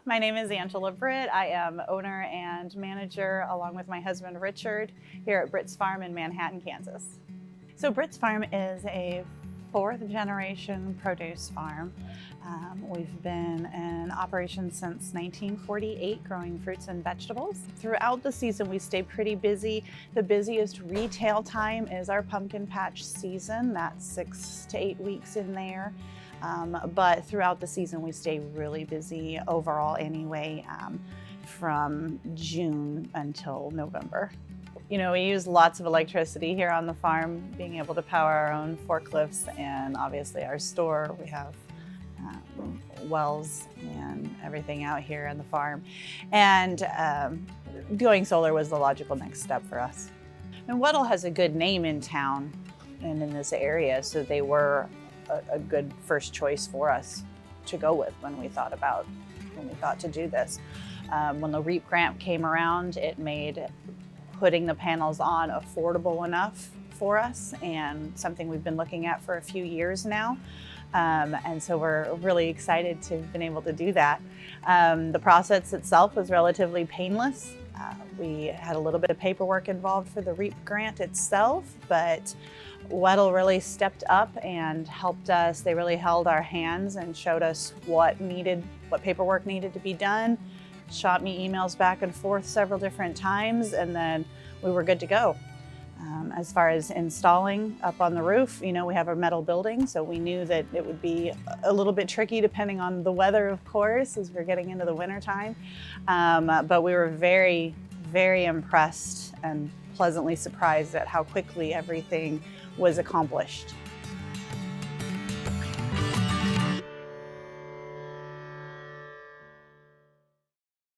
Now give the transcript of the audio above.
My name is Angela Britt. I am owner and manager along with my husband Richard here at Britt's Farm in Manhattan, Kansas. So Britt's Farm is a fourth generation produce farm. We've been in operation since 1948 growing fruits and vegetables. Throughout the season we stay pretty busy. The busiest retail time is our pumpkin patch season. That's 6 to 8 weeks in there. But throughout the season we stay really busy overall anyway, from June until November. You know, we use lots of electricity here on the farm, being able to power our own forklifts and obviously our store. We have wells and everything out here on the farm. And going solar was the logical next step for us. And Weddle has a good name in town and in this area, so they were a good first choice for us to go with when we thought to do this. When the REAP grant came around, it made putting the panels on affordable enough for us and something we've been looking at for a few years now. And so we're really excited to have been able to do that. The process itself was relatively painless. We had a little bit of paperwork involved for the REAP grant itself, but Weddle really stepped up and helped us. They really held our hands and showed us what paperwork needed to be done, shot me emails back and forth several different times, and then we were good to go. As far as installing up on the roof, you know, we have a metal building, so we knew that it would be a little bit tricky depending on the weather, of course, as we're getting into the winter time. But we were very, very impressed and pleasantly surprised at how quickly everything was accomplished.